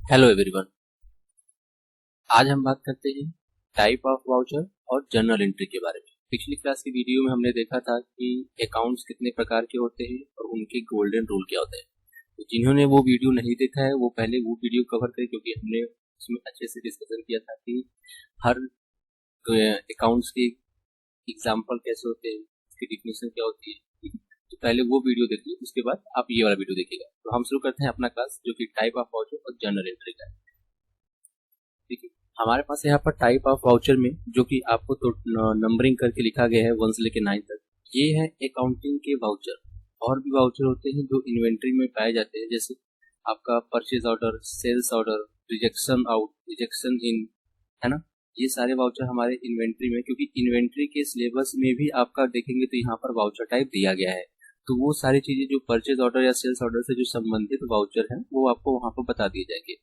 Hello everyone. आज हम बात करते हैं टाइप ऑफ वाउचर और जर्नल एंट्री के बारे में। पिछली क्लास की वीडियो में हमने देखा था कि अकाउंट्स कितने प्रकार के होते हैं और उनके गोल्डन रूल क्या होते हैं। तो जिन्होंने वो वीडियो नहीं देखा है वो पहले वो वीडियो कवर करें, क्योंकि हमने उसमें अच्छे से डिस्कशन किया था कि हर अकाउंट्स के एग्जाम्पल कैसे होते हैं, उसकी डिफिनेशन क्या होती है। ठीक है? तो पहले वो वीडियो देखिए, उसके बाद आप ये वाला वीडियो देखिएगा। तो हम शुरू करते हैं अपना क्लास, जो कि टाइप ऑफ वाउचर और जर्नल एंट्री का है। ठीक है, हमारे पास यहाँ पर टाइप ऑफ वाउचर में जो कि आपको तो नंबरिंग करके लिखा गया है 1 से लेकर 9 तक, ये है अकाउंटिंग के वाउचर। और भी वाउचर होते हैं जो इन्वेंट्री में पाए जाते हैं, जैसे आपका purchase order, sales order, rejection out, rejection in, है ना। ये सारे वाउचर हमारे इन्वेंट्री में, क्योंकि इन्वेंट्री के सिलेबस में भी आपका देखेंगे तो यहाँ पर वाउचर टाइप दिया गया है। तो वो सारी चीजें जो परचेज ऑर्डर या सेल्स ऑर्डर से जो संबंधित वाउचर है वो आपको वहाँ पर बता दिए जाएंगे।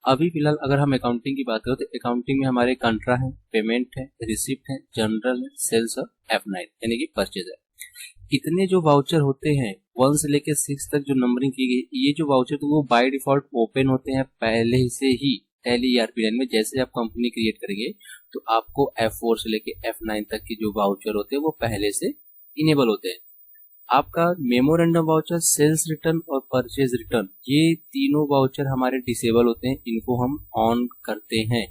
अभी फिलहाल अगर हम अकाउंटिंग की बात करें तो अकाउंटिंग में हमारे कंट्रा है, पेमेंट है, रिसिप्ट है, जनरल है, सेल्स और F9 यानी कि परचेज है। इतने जो वाउचर होते हैं 1 से लेकर 6 तक जो नंबरिंग की गई, ये जो वाउचर तो वो बाय डिफॉल्ट ओपन होते हैं पहले से ही टैली ERP9 में। जैसे आप कंपनी क्रिएट करेंगे तो आपको F4 से लेकर F9 तक की जो वाउचर होते हैं वो पहले से इनेबल होते हैं। आपका मेमोरेंडम वाउचर, सेल्स रिटर्न और परचेज रिटर्न, ये तीनों वाउचर हमारे डिसेबल होते हैं, इनको हम ऑन करते हैं।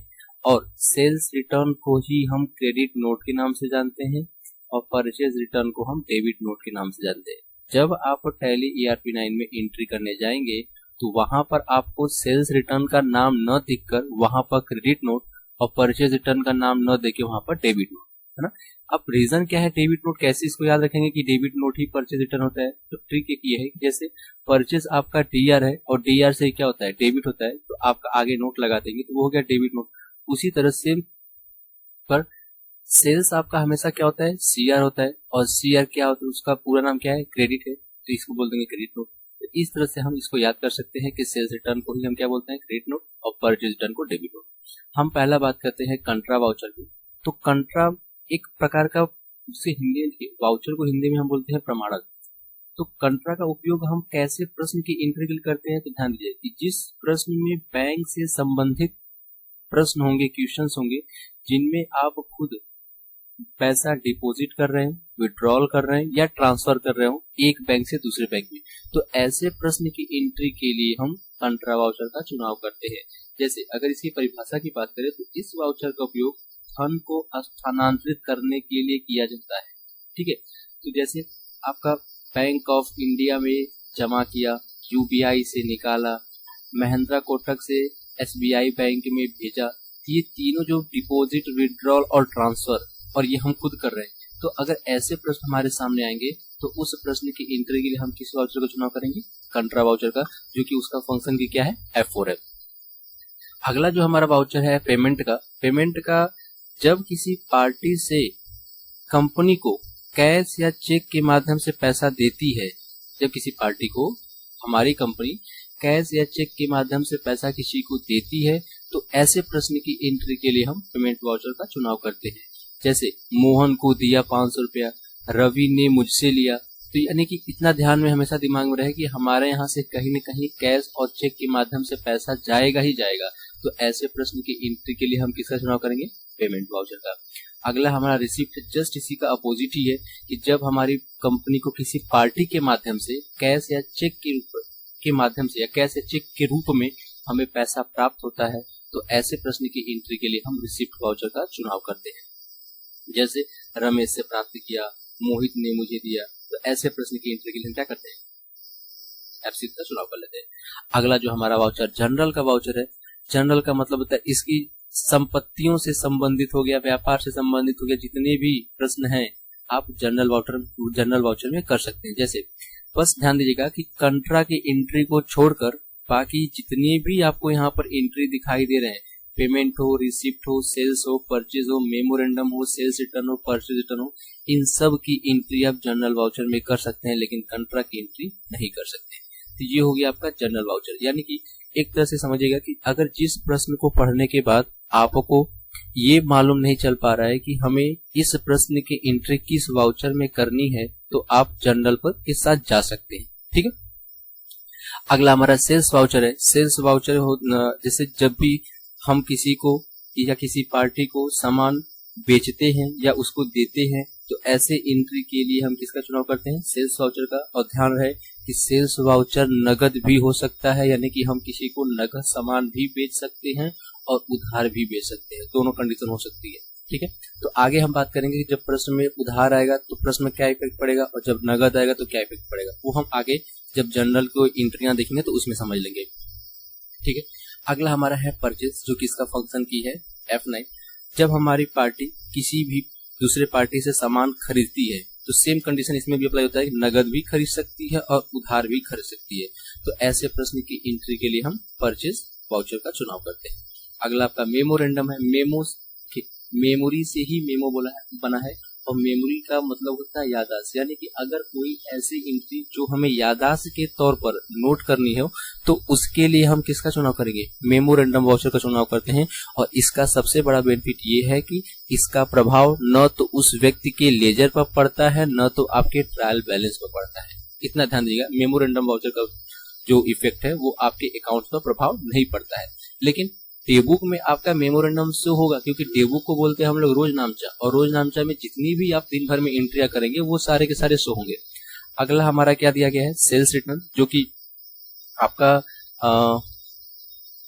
और सेल्स रिटर्न को ही हम क्रेडिट नोट के नाम से जानते हैं और परचेज रिटर्न को हम डेबिट नोट के नाम से जानते हैं। जब आप टैली ERP9 में एंट्री करने जाएंगे तो वहां पर आपको सेल्स रिटर्न का नाम न दिखकर वहां पर क्रेडिट नोट और परचेज रिटर्न का नाम न देके वहां पर डेबिट नोट, है ना। अब रीजन क्या है डेबिट नोट, कैसे इसको याद रखेंगे कि डेबिट नोट ही परचेज रिटर्न होता है। तो ट्रिक एक ये है कि जैसे परचेज आपका DR है और DR से क्या होता है, डेबिट होता है, तो आपका आगे नोट लगा देंगे तो वो हो गया डेबिट नोट। उसी तरह से पर सेल्स आपका हमेशा क्या होता है, CR होता है, और CR क्या होता है, उसका पूरा नाम क्या है, क्रेडिट है, तो इसको बोल देंगे क्रेडिट नोट। तो इस तरह से हम इसको याद कर सकते हैं कि सेल्स रिटर्न को ही हम क्या बोलते हैं, क्रेडिट नोट, और परचेज रिटर्न को डेबिट नोट। हम पहला बात करते हैं कंट्रा वाउचर की। तो कंट्रा एक प्रकार का, उसे हिंदी वाउचर को हिंदी में हम बोलते हैं प्रमाणक। तो कंट्रा का उपयोग हम कैसे प्रश्न की एंट्री के लिए करते हैं, तो ध्यान दीजिए कि जिस प्रश्न में बैंक से संबंधित प्रश्न होंगे, क्वेश्चंस होंगे, जिनमें आप खुद पैसा डिपॉजिट कर रहे हैं, विड्रॉल कर रहे हैं या ट्रांसफर कर रहे हो एक बैंक से दूसरे बैंक में, तो ऐसे प्रश्न की एंट्री के लिए हम कंट्रा वाउचर का चुनाव करते हैं। जैसे अगर इसकी परिभाषा की बात करें तो इस वाउचर का उपयोग धन को स्थानांतरित करने के लिए किया जाता है। ठीक है, तो जैसे आपका बैंक ऑफ इंडिया में जमा किया, UBI से निकाला, महिंद्रा कोटक से SBI बैंक में भेजा, ये तीनों जो डिपॉजिट, विड्रॉल और ट्रांसफर, और ये हम खुद कर रहे हैं। तो अगर ऐसे प्रश्न हमारे सामने आएंगे तो उस प्रश्न की एंट्री के लिए हम किस वाउचर का चुनाव करेंगे, कंट्रा वाउचर का, जो कि उसका फंक्शन की क्या है, F4 है। अगला जो हमारा वाउचर है पेमेंट का। पेमेंट का जब किसी पार्टी से कंपनी को कैश या चेक के माध्यम से पैसा देती है, जब किसी पार्टी को हमारी कंपनी कैश या चेक के माध्यम से पैसा किसी को देती है, तो ऐसे प्रश्न की एंट्री के लिए हम पेमेंट वाउचर का चुनाव करते हैं। जैसे मोहन को दिया 500 रुपया, रवि ने मुझसे लिया। तो यानी कि इतना ध्यान में हमेशा दिमाग में रहे कि हमारे यहाँ से कहीं न कहीं कैश और चेक के माध्यम से पैसा जाएगा ही जाएगा। तो ऐसे प्रश्न की एंट्री के लिए हम किसका चुनाव करेंगे, पेमेंट वाउचर का। अगला हमारा रिसिप्ट, जस्ट इसी का अपोजिट ही है कि जब हमारी कंपनी को किसी पार्टी के माध्यम से कैश या चेक के माध्यम से या कैश या चेक के रूप में हमें पैसा प्राप्त होता है, तो ऐसे प्रश्न की एंट्री के लिए हम रिसिप्ट वाउचर का चुनाव करते हैं। जैसे रमेश से प्राप्त किया, मोहित ने मुझे दिया, तो ऐसे प्रश्न की एंट्री के लिए हम क्या करते हैं, F6 का चुनाव कर लेते हैं। अगला जो हमारा वाउचर जनरल का वाउचर है। जनरल का मतलब होता है इसकी संपत्तियों से संबंधित हो गया, व्यापार से संबंधित हो गया, जितने भी प्रश्न हैं आप जनरल वाउचर में कर सकते हैं। जैसे बस ध्यान दीजिएगा कि कंट्रा की एंट्री को छोड़कर बाकी जितने भी आपको यहाँ पर एंट्री दिखाई दे रहे हैं, पेमेंट हो, रिसिप्ट हो, सेल्स हो, परचेज हो, मेमोरेंडम हो, सेल्स रिटर्न हो, परचेज रिटर्न हो, इन सब की एंट्री आप जनरल वाउचर में कर सकते हैं, लेकिन कंट्रा की एंट्री नहीं कर सकते। तो ये हो गया आपका जनरल वाउचर। यानी कि एक तरह से समझिएगा कि अगर जिस प्रश्न को पढ़ने के बाद आपको ये मालूम नहीं चल पा रहा है कि हमें इस प्रश्न की एंट्री किस वाउचर में करनी है, तो आप जनरल पर के साथ जा सकते हैं। ठीक है, अगला हमारा सेल्स वाउचर है। सेल्स वाउचर जैसे जब भी हम किसी को या किसी पार्टी को सामान बेचते हैं या उसको देते हैं तो ऐसे एंट्री के लिए हम किसका चुनाव करते हैं? सेल्स वाउचर का। और ध्यान रहे कि सेल्स वाउचर नगद भी हो सकता है, यानी कि हम किसी को नगद सामान भी बेच सकते हैं और उधार भी बेच सकते हैं, दोनों कंडीशन हो सकती है। ठीक है, तो आगे हम बात करेंगे कि जब प्रश्न में उधार आएगा तो प्रश्न में क्या इफेक्ट पड़ेगा और जब नगद आएगा तो क्या इफेक्ट पड़ेगा, वो हम आगे जब जनरल को एंट्रियां देखेंगे तो उसमें समझ लेंगे। ठीक है, अगला हमारा है परचेज, जो कि इसका फंक्शन की है F9। जब हमारी पार्टी किसी भी दूसरे पार्टी से सामान खरीदती है तो सेम कंडीशन इसमें भी अप्लाई होता है, नगद भी खरीद सकती है और उधार भी खरीद सकती है। तो ऐसे प्रश्न की एंट्री के लिए हम परचेज वाउचर का चुनाव करते हैं। अगला आपका मेमोरेंडम है। मेमोरी से ही मेमो बना है और मेमोरी का मतलब होता है याददाश्त, यानी कि अगर कोई ऐसी एंट्री जो हमें याददाश्त के तौर पर नोट करनी हो तो उसके लिए हम किसका चुनाव करेंगे? मेमोरेंडम वाउचर का चुनाव करते हैं। और इसका सबसे बड़ा बेनिफिट ये है कि इसका प्रभाव न तो उस व्यक्ति के लेजर पर पड़ता है न तो आपके ट्रायल बैलेंस पर पड़ता है। इतना ध्यान दीजिएगा, मेमोरेंडम वाउचर का जो इफेक्ट है वो आपके अकाउंट पर प्रभाव नहीं पड़ता है। लेकिन डेबुक में आपका मेमोरेंडम शो होगा, क्योंकि डेबुक को बोलते हैं हम लोग रोज नामचा, और रोज नामचा में जितनी भी आप दिन भर में एंट्रियां करेंगे वो सारे के सारे शो होंगे। अगला हमारा क्या दिया गया है? सेल्स रिटर्न, जो कि आपका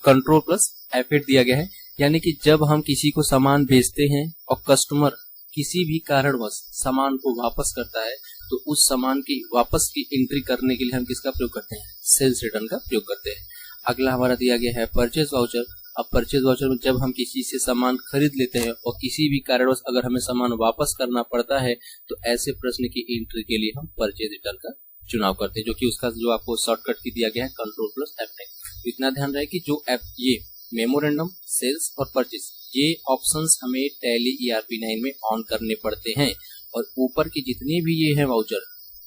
कंट्रोल प्लस एफेट दिया गया है, यानी कि जब हम किसी को सामान बेचते हैं और कस्टमर किसी भी कारणवश सामान को वापस करता है तो उस सामान की वापस की एंट्री करने के लिए हम किसका प्रयोग करते हैं? सेल्स रिटर्न का प्रयोग करते हैं। अगला हमारा दिया गया है परचेज वाउचर। अब परचेज वाउचर में जब हम किसी से सामान खरीद लेते हैं और किसी भी कारणवश अगर हमें सामान वापस करना पड़ता है तो ऐसे प्रश्न की एंट्री के लिए हम परचेज रिटर्न का चुनाव करते हैं, जो कि उसका जो आपको शॉर्टकट की दिया गया है कंट्रोल प्लस F9। तो इतना ध्यान रहे कि जो ये मेमोरेंडम, सेल्स और परचेज, ये ऑप्शंस हमें टैली ERP9 में ऑन करने पड़ते हैं। और ऊपर की जितने भी ये है वाउचर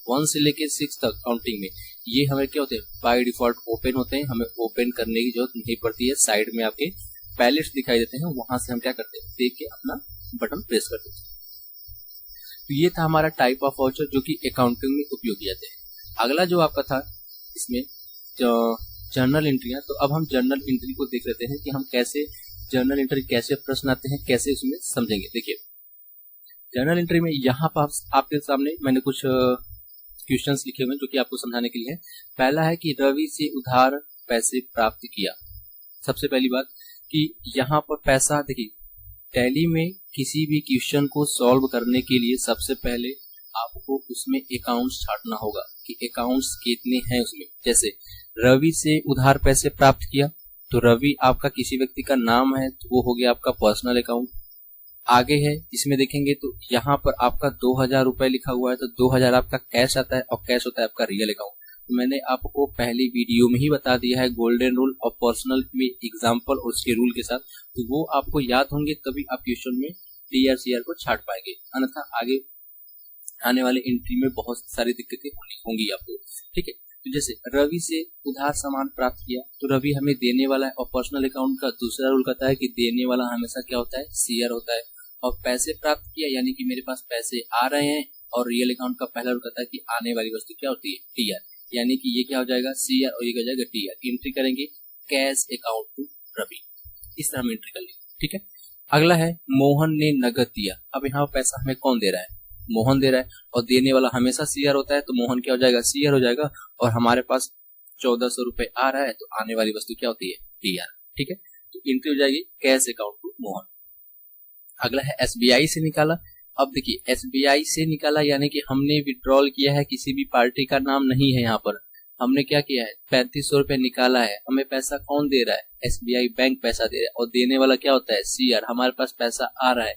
1 से लेके 6 तक काउंटिंग में, ये हमें क्या होते हैं? बाय डिफॉल्ट ओपन होते हैं, हमें ओपन करने की जरूरत नहीं पड़ती है। साइड में आपके पैलेट्स दिखाई देते हैं, वहां से हम क्या करते हैं? देख के अपना बटन प्रेस कर देते हैं। तो ये था हमारा टाइप ऑफ वाउचर जो कि अकाउंटिंग में उपयोग किए जाते हैं। अगला जो आपका था इसमें जर्नल एंट्रियां, तो अब हम जर्नल एंट्री को देख लेते हैं कि हम कैसे जर्नल एंट्री, कैसे प्रश्न आते हैं, कैसे उसमें समझेंगे। देखिए, जर्नल एंट्री में यहाँ पर आपके सामने मैंने कुछ क्वेश्चंस लिखे हुए हैं जो कि आपको समझाने के लिए है। पहला है कि रवि से उधार पैसे प्राप्त किया। सबसे पहली बात कि यहाँ पर पैसा, देखिए टैली में किसी भी क्वेश्चन को सॉल्व करने के लिए सबसे पहले आपको उसमें अकाउंट्स छांटना होगा कि अकाउंट्स कितने हैं उसमें। जैसे रवि से उधार पैसे प्राप्त किया तो रवि आपका किसी व्यक्ति का नाम है तो वो हो गया आपका पर्सनल अकाउंट। आगे है इसमें देखेंगे तो यहाँ पर आपका 2000 रुपए लिखा हुआ है तो 2000 आपका कैश आता है और कैश होता है आपका रियल अकाउंट। तो मैंने आपको पहली वीडियो में ही बता दिया है गोल्डन रूल और पर्सनल में एग्जांपल और उसके रूल के साथ, तो वो आपको याद होंगे तभी आप क्वेश्चन में TR को छाट पाएंगे, अन्यथा आगे आने वाले एंट्री में बहुत सारी दिक्कतें होंगी आपको। ठीक है, तो जैसे रवि से उधार सामान प्राप्त किया तो रवि हमें देने वाला है, और पर्सनल अकाउंट का दूसरा रूल कहता है कि देने वाला हमेशा क्या होता है? CR होता है। और पैसे प्राप्त किया यानी कि मेरे पास पैसे आ रहे हैं, और रियल अकाउंट का पहला रूल कहता है कि आने वाली वस्तु क्या होती है? TR, यानी कि ये क्या हो जाएगा? CR और ये क्या हो जाएगा? TR। एंट्री करेंगे कैश अकाउंट टू रवि, इस तरह हम एंट्री कर लेंगे। ठीक है, अगला है मोहन ने नगद दिया। अब यहाँ पैसा हमें कौन दे रहा है? मोहन दे रहा है, और देने वाला हमेशा CR होता है तो मोहन क्या हो जाएगा? CR हो जाएगा। और हमारे पास 1400 रुपए आ रहा है तो आने वाली वस्तु क्या होती है? TR। ठीक है, तो एंट्री हो जाएगी कैश अकाउंट टू मोहन। अगला है SBI से निकाला। अब देखिए SBI से निकाला यानी कि हमने विड्रॉल किया है, किसी भी पार्टी का नाम नहीं है। यहाँ पर हमने क्या किया है? 3500 रुपए निकाला है। हमें पैसा कौन दे रहा है? SBI बैंक पैसा दे रहा है, और देने वाला क्या होता है? CR। हमारे पास पैसा आ रहा है,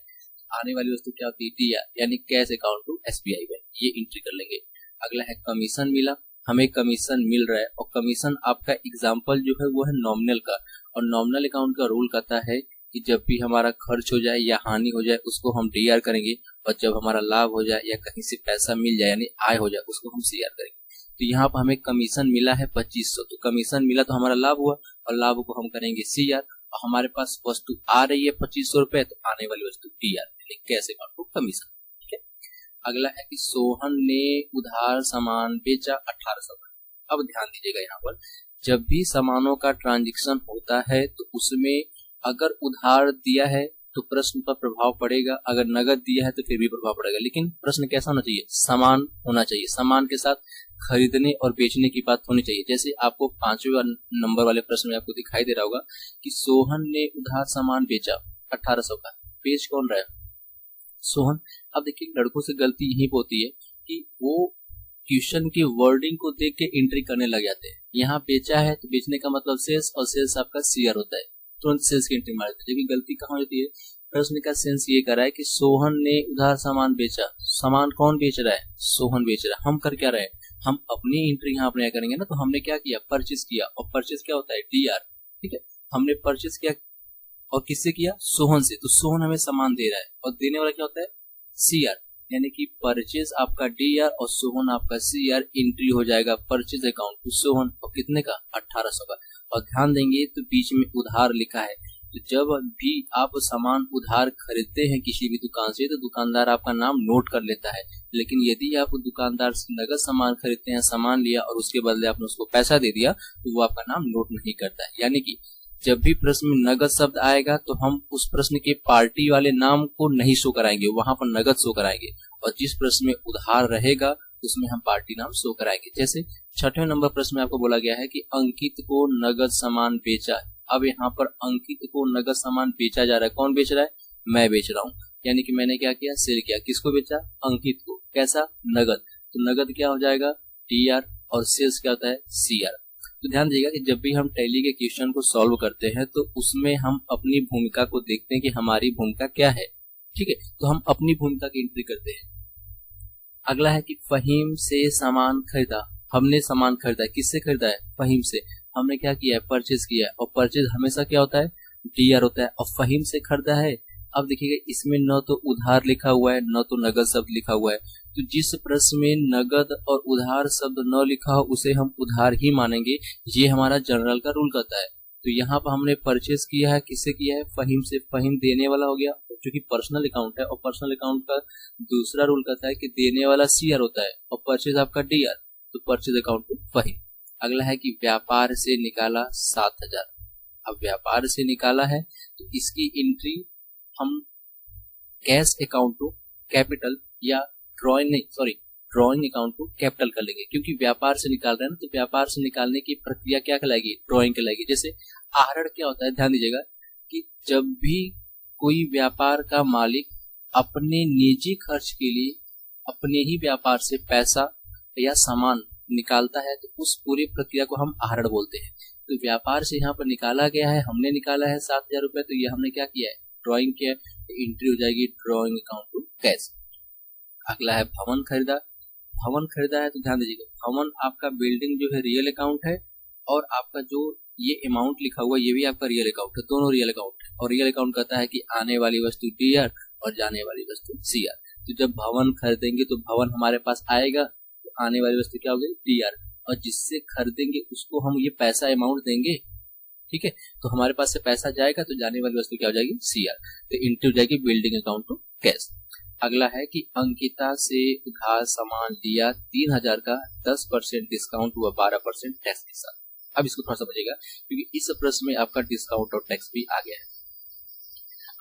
आने वाली वस्तु क्या होती है? TR, यानी cash account to SBI bank. ये एंट्री कर लेंगे। अगला है कमीशन मिला। हमें कमीशन मिल रहा है, और कमीशन आपका एग्जाम्पल जो है वो है नॉमिनल का, और नॉमिनल अकाउंट का रूल कहता है कि जब भी हमारा खर्च हो जाए या हानि हो जाए उसको हम TR करेंगे, और जब हमारा लाभ हो जाए या कहीं से पैसा मिल जाए यानी आय हो जाए उसको हम CR करेंगे। तो यहाँ पर हमें कमीशन मिला है 2500, तो कमीशन मिला तो हमारा लाभ हुआ, और लाभ को हम करेंगे CR। और हमारे पास वस्तु आ रही है 2500 रुपए, तो आने वाली वस्तु TR, cash account to commission. ठीक है, अगला है कि सोहन ने उधार सामान बेचा 1800 में। अब ध्यान दीजिएगा, यहाँ पर जब भी सामानों का ट्रांजैक्शन होता है तो उसमें अगर उधार दिया है तो प्रश्न पर प्रभाव पड़ेगा, अगर नगद दिया है तो फिर भी प्रभाव पड़ेगा। लेकिन प्रश्न कैसा होना चाहिए? समान होना चाहिए। समान के साथ खरीदने और बेचने की बात होनी चाहिए। जैसे आपको 5वें नंबर वाले प्रश्न में आपको दिखाई दे रहा होगा कि सोहन ने उधार सामान बेचा 1800 का। बेच कौन रहा है? सोहन। अब देखिए, लड़कों से गलती यही होती है कि वो क्वेश्चन की वर्डिंग को देख के एंट्री करने लग जाते हैं। यहाँ बेचा है तो बेचने का मतलब सेल्स, और सेल्स आपका सीआर होता है, तुरंत सेल्स की एंट्री मार देते हैं। लेकिन गलती कहाँ होती है? प्रश्न का सेंस ये कर रहा है कि सोहन ने उधार सामान बेचा। सामान कौन बेच रहा है? सोहन बेच रहा है। हम कर क्या रहे हैं? हम अपनी एंट्री यहाँ अपने करेंगे ना। तो हमने क्या किया? परचेज किया, और परचेज क्या होता है? डीआर। ठीक है, हमने परचेज किया और किससे किया? सोहन से। तो सोहन हमें सामान दे रहा है, और देने वाला क्या होता है? सीआर। यानी कि परचेज आपका डीआर और सोहन आपका सीआर। एंट्री हो जाएगा परचेज अकाउंट टू सोहन, और कितने का? 1800 का। और ध्यान देंगे तो बीच में उधार लिखा है। तो जब भी आप सामान उधार खरीदते हैं किसी भी दुकान से, तो दुकानदार आपका नाम नोट कर लेता है। लेकिन यदि आप दुकानदार से नगद सामान खरीदते हैं, सामान लिया और उसके बदले आपने उसको पैसा दे दिया, तो वो आपका नाम नोट नहीं करता है। यानी कि जब भी प्रश्न में नगद शब्द आएगा तो हम उस प्रश्न के पार्टी वाले नाम को नहीं शो कराएंगे, वहां पर नगद शो कराएंगे। और जिस प्रश्न में उधार रहेगा उसमें हम पार्टी नाम शो कराएंगे। जैसे 6वें नंबर प्रश्न में आपको बोला गया है कि अंकित को नगद सामान बेचा। अब यहाँ पर अंकित को नगद सामान बेचा जा रहा है। कौन बेच रहा है? मैं बेच रहा हूँ। यानी कि मैंने क्या किया? सेल किया। किसको बेचा? अंकित को। कैसा? नगद। तो नगद क्या हो जाएगा? टीआर, और सेल्स क्या होता है? सीआर। तो ध्यान दीजिएगा कि जब भी हम टैली के क्वेश्चन को सॉल्व करते हैं तो उसमें हम अपनी भूमिका को देखते हैं कि हमारी भूमिका क्या है। ठीक है, तो हम अपनी भूमिका की एंट्री करते हैं। अगला है कि फहीम से सामान खरीदा। हमने सामान खरीदा। किससे खरीदा है? फहीम से। हमने क्या किया है? परचेज किया है, और परचेज हमेशा क्या होता है? डीआर होता है। और फहीम से खरीदा है। अब देखिएगा, इसमें न तो उधार लिखा हुआ है, न तो नगद शब्द लिखा हुआ है। तो जिस प्रश्न में नगद और उधार शब्द न लिखा हो उसे हम उधार ही मानेंगे। ये हमारा जनरल का रूल कहता है। तो यहाँ पर हमने परचेज किया है। किससे किया है? फहीम से। फहीम देने वाला हो गया, क्योंकि पर्सनल अकाउंट है, और पर्सनल अकाउंट का दूसरा रूल कहता है कि देने वाला सीआर होता है और परचेज आपका डीआर। तो परचेज अकाउंट टू फहीम। अगला है कि व्यापार से निकाला 7000। अब व्यापार से निकाला है तो इसकी एंट्री हम कैश अकाउंट टू कैपिटल या ड्रॉइंग अकाउंट टू कैपिटल कर लेंगे, क्योंकि व्यापार से निकाल रहे हैं ना। तो व्यापार से निकालने की प्रक्रिया क्या कहलाएगी? ड्रॉइंग कहलाएगी। जैसे आहरण क्या होता है? ध्यान दीजिएगा कि जब भी कोई व्यापार का मालिक अपने निजी खर्च के लिए अपने ही व्यापार से पैसा या सामान निकालता है तो उस पूरी प्रक्रिया को हम आहरण बोलते हैं। तो व्यापार से यहाँ पर निकाला गया है, हमने निकाला है 7000 रुपए। तो ये हमने क्या किया है? ड्रॉइंग किया है। तो एंट्री हो जाएगी ड्रॉइंग अकाउंट टू कैश। अगला है भवन खरीदा। भवन खरीदा है तो ध्यान दीजिएगा, भवन आपका बिल्डिंग जो है रियल अकाउंट है, और आपका जो ये अमाउंट लिखा हुआ ये भी आपका रियल अकाउंट है। दोनों रियल अकाउंट है। और रियल अकाउंट कहता है कि आने वाली वस्तु डीआर और जाने वाली वस्तु सीआर। तो जब भवन खरीदेंगे तो भवन हमारे पास आएगा, तो आने वाली वस्तु क्या होगी? डीआर। और जिससे खरीदेंगे उसको हम ये पैसा अमाउंट देंगे। ठीक है, तो हमारे पास से पैसा जाएगा तो जाने वाली वस्तु क्या हो जाएगी? सीआर। तो एंट्री हो जाएगी बिल्डिंग अकाउंट टू कैश। अगला है कि अंकिता से उधार सामान लिया 3000 का, 10% डिस्काउंट हुआ 12% टैक्स के साथ। अब इसको थोड़ा समझिएगा, क्योंकि इस प्रश्न में आपका डिस्काउंट और टैक्स भी आ गया है।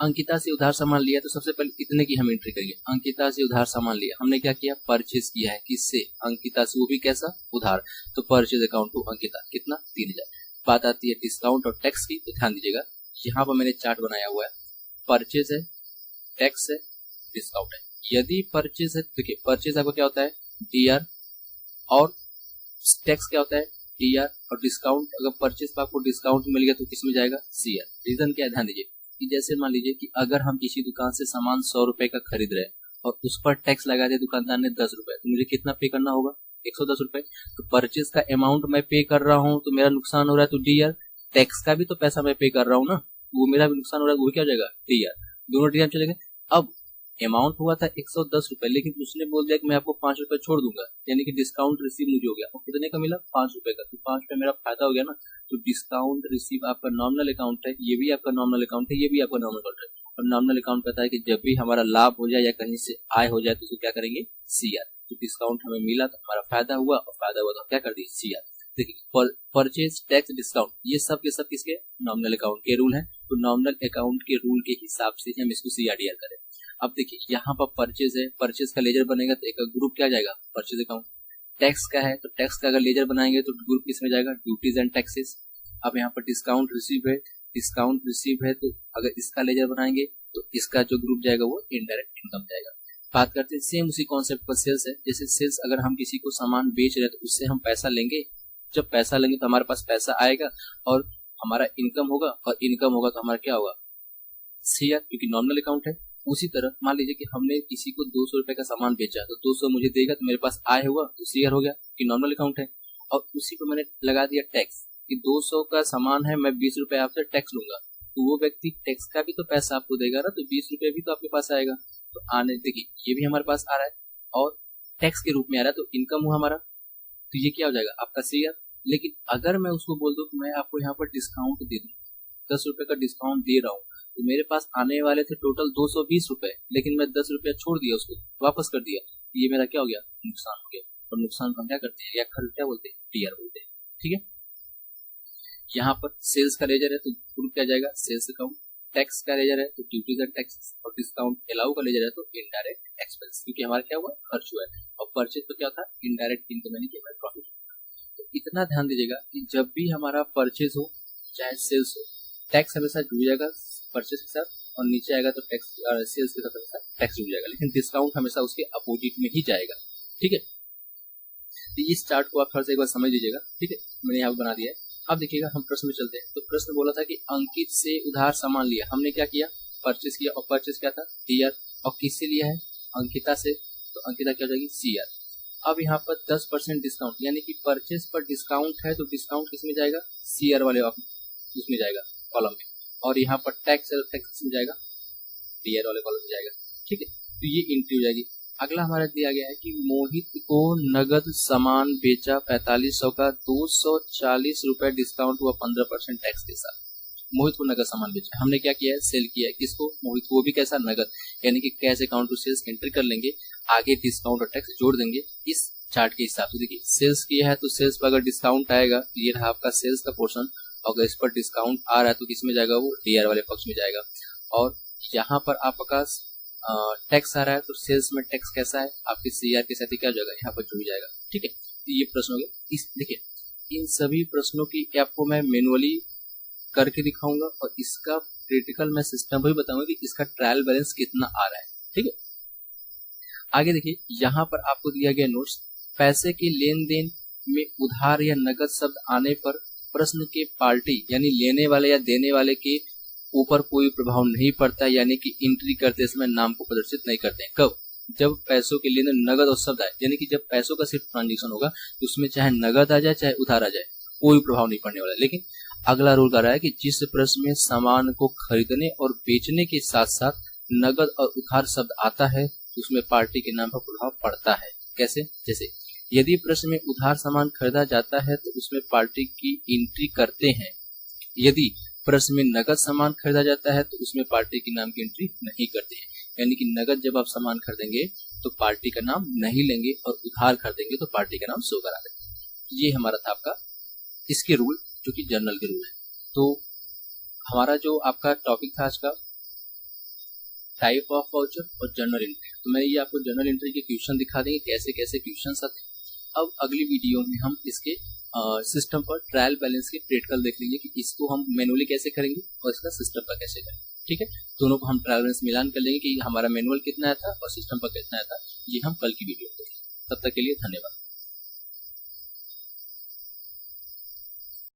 अंकिता से उधार सामान लिया, तो सबसे पहले इतने की हम एंट्री करेंगे। अंकिता से उधार सामान लिया, हमने क्या किया? परचेज किया है। किससे? अंकिता से, वो भी कैसा? उधार। तो परचेज अकाउंट टू अंकिता, कितना? 3000। बात आती है डिस्काउंट और टैक्स की। तो ध्यान दीजिएगा, यहाँ पर मैंने चार्ट बनाया हुआ है। परचेज है, टैक्स है, डिस्काउंट है। यदि परचेज है, देखिए परचेज आपको क्या होता है? डीआर, और टैक्स क्या होता है? डीआर। और डिस्काउंट, अगर परचेज पर आपको डिस्काउंट मिल गया तो किसमें जाएगा? सीआर। रीजन क्या है? ध्यान दीजिए कि जैसे मान लीजिए कि अगर हम किसी दुकान से सामान 100 रुपए का खरीद रहे हैं और उस पर टैक्स लगा दिया दुकानदार ने 10 रुपए, तो मुझे कितना पे करना होगा? 110 रुपए। तो परचेज का अमाउंट मैं पे कर रहा हूँ तो मेरा नुकसान हो रहा है, तो डीआर। टैक्स का भी तो पैसा मैं पे कर रहा हूँ ना, वो मेरा भी नुकसान हो रहा है, वो क्या हो जाएगा? डीआर। दोनों डीआर चलेंगे। अब अमाउंट हुआ था 110 रुपए, लेकिन उसने बोल दिया कि मैं आपको 5 रुपए छोड़ दूंगा, यानी कि डिस्काउंट रिसीव मुझे हो गया। और कितने का मिला? 5 रुपए का। तो 5 रुपए मेरा फायदा हो गया ना। तो डिस्काउंट रिसीव आपका नॉमिनल अकाउंट है, ये भी आपका नॉमिनल अकाउंट है, ये भी आपका नॉमिनल अकाउंट है। और नॉमिनल अकाउंट कहता है कि जब भी हमारा लाभ हो जाए या कहीं से आय हो जाए तो उसको क्या करेंगे? सीआर। तो डिस्काउंट हमें मिला तो हमारा फायदा हुआ, और फायदा हुआ तो क्या कर दिए? सीआर। देखिए परचेज टैक्स डिस्काउंट ये सब के सब किसके नॉमिनल अकाउंट के रूल हैं। तो नॉमिनल अकाउंट के रूल के हिसाब से हम इसको CRDR करें। अब देखिए यहाँ पर परचेज है, परचेज का लेजर बनेगा तो एक ग्रुप क्या जाएगा परचेज अकाउंट। टैक्स का है तो टैक्स का अगर लेजर बनाएंगे तो ग्रुप किसमें जाएगा ड्यूटीज एंड टैक्सेस। अब यहाँ पर डिस्काउंट रिसीव है तो अगर इसका लेजर बनाएंगे तो इसका जो ग्रुप जाएगा वो इनडायरेक्ट इनकम जाएगा। बात करते हैं सेम उसी कॉन्सेप्ट पर सेल्स है। जैसे सेल्स अगर हम किसी को सामान बेच रहे हैं तो उससे हम पैसा लेंगे, जब पैसा लेंगे तो हमारे पास पैसा आएगा और हमारा इनकम होगा, और इनकम होगा तो हमारा क्या होगा CR, क्योंकि नॉमिनल अकाउंट है। उसी तरह मान लीजिए कि हमने किसी को 200 रुपए का सामान बेचा तो 200 मुझे देगा तो मेरे पास आय होगा तो CR हो गया कि नॉमिनल अकाउंट है। और उसी पर मैंने लगा दिया टैक्स कि 200 का सामान है, मैं 20 रुपए आपसे टैक्स लूंगा, तो वो व्यक्ति टैक्स का भी तो पैसा आपको देगा ना, तो 20 रुपए भी तो आपके पास आएगा। तो आने देखिए ये भी हमारे पास आ रहा है और टैक्स के रूप में आ रहा है, तो इनकम हुआ हमारा, तो ये क्या हो जाएगा आपका CR। लेकिन अगर मैं उसको बोल दूं मैं आपको यहाँ पर डिस्काउंट दे दूं, 10 रुपए का डिस्काउंट दे रहा हूँ, तो मेरे पास आने वाले थे टोटल 220 रुपए, लेकिन मैं 10 रुपया छोड़ दिया, उसको वापस कर दिया, ये मेरा क्या हो गया नुकसान हो गया। और नुकसान को हम क्या करते हैं या खर्च क्या बोलते हैं TR बोलते हैं। ठीक है, यहाँ पर सेल्स का लेजर है तो ग्रुप क्या जाएगा सेल्स अकाउंट, टैक्स का लेजर है तो ड्यूटीज एंड टैक्सेस, और डिस्काउंट अलाउ का लेजर है तो इनडायरेक्ट एक्सपेंस, क्योंकि हमारा क्या हुआ खर्च हुआ है। और परचेज तो क्या था इनडायरेक्ट इनकम यानी कि हमारा प्रॉफिट। तो इतना ध्यान दीजिएगा कि जब भी हमारा परचेज हो चाहे सेल्स हो, टैक्स हमेशा जुड़ जाएगा परचेज के साथ, और नीचे आएगा तो टैक्स सेल्स के साथ हमेशा टैक्स जुड़ जाएगा, लेकिन डिस्काउंट हमेशा उसके अपोजिट में ही जाएगा। ठीक है, तो इस चार्ट को आप थोड़ा सा एक बार समझ लीजिएगा। ठीक है, मैंने यहाँ बना दिया है। अब देखिएगा हम प्रश्न में चलते हैं। तो प्रश्न बोला था कि अंकित से उधार सामान लिया, हमने क्या किया परचेज किया, और परचेज क्या था TR, और किससे लिया है अंकिता से, तो अंकिता क्या हो जाएगी CR। अब यहाँ पर 10% डिस्काउंट, यानी कि परचेज पर डिस्काउंट है तो डिस्काउंट किसमें जाएगा CR वाले उसमें जाएगा कॉलम में, और यहाँ पर टैक्स में जाएगा TR वाले कॉलम में जाएगा। ठीक है, तो ये एंट्री हो जाएगी। अगला हमारा दिया गया है कि मोहित को नगद सामान बेचा 4500 का, 240 रुपए डिस्काउंट हुआ 15% टैक्स के साथ। मोहित को नगद सामान बेचा, हमने क्या किया है सेल किया है, किसको मोहित को, वो भी कैसा नगद, यानी कि cash account to sales entry कर लेंगे, आगे डिस्काउंट और टैक्स जोड़ देंगे इस चार्ट के हिसाब से। देखिए सेल्स किया है तो सेल्स पर अगर डिस्काउंट आएगा तो ये रहा आपका सेल्स का पोर्शन, अगर इस पर डिस्काउंट आ रहा है तो किसमें जाएगा वो TR वाले पक्ष में जाएगा। और यहाँ पर आपका टैक्स आ रहा है तो सेल्स में टैक्स कैसा है आपके CR के साथ ही क्या हो जाएगा यहाँ पर जुड़ जाएगा। ठीक है, तो ये प्रश्न हो गया। इस देखिए इन सभी प्रश्नों की आपको मैं मैनुअली करके दिखाऊंगा, और इसका क्रिटिकल मैं सिस्टम भी बताऊंगा कि इसका ट्रायल बैलेंस कितना आ रहा है। ठीक है, आगे देखिए यहाँ पर आपको दिया गया नोट्स, पैसे के लेन देन में उधार या नगद शब्द आने पर प्रश्न के पार्टी यानी लेने वाले या देने वाले के ऊपर कोई प्रभाव नहीं पड़ता, यानी कि एंट्री करते समय नाम को प्रदर्शित नहीं करते हैं। कब, जब पैसों के लेन देन नगद और शब्द आए, यानी कि जब पैसों का सिर्फ ट्रांजेक्शन होगा तो उसमें चाहे नगद आ जाए चाहे उधार आ जाए कोई प्रभाव नहीं पड़ने वाला। लेकिन अगला रूल कर रहा है कि जिस प्रश्न में सामान को खरीदने और बेचने के साथ साथ नगद और उधार शब्द आता है उसमें पार्टी के नाम पर प्रभाव पड़ता है। कैसे, जैसे यदि प्रश्न में उधार सामान खरीदा जाता है तो उसमें पार्टी की एंट्री करते हैं, यदि प्रश्न में नगद सामान खरीदा जाता है तो उसमें पार्टी के नाम की एंट्री नहीं करते हैं। यानी कि नगद जब आप सामान खरीदेंगे तो पार्टी का नाम नहीं लेंगे, और उधार खरीदेंगे तो पार्टी का नाम शो करा देंगे। ये हमारा था आपका इसके रूल, जो कि जर्नल के रूल है। तो हमारा जो आपका टॉपिक था आज का टाइप ऑफ वाउचर और जर्नल एंट्री, तो मैं ये आपको जर्नल एंट्री के क्वेश्चन दिखा देंगे कैसे कैसे क्वेश्चन आते। अब अगली वीडियो में हम इसके सिस्टम पर ट्रायल बैलेंस के प्रैक्टिकल देख लेंगे कि इसको हम मैनुअली कैसे करेंगे और इसका सिस्टम पर कैसे करेंगे। ठीक है, दोनों को हम ट्रायल बैलेंस मिलान कर लेंगे कि हमारा मैनुअल कितना आया था और सिस्टम पर कितना आया था। ये हम कल की वीडियो में देखेंगे। तब तक के लिए धन्यवाद।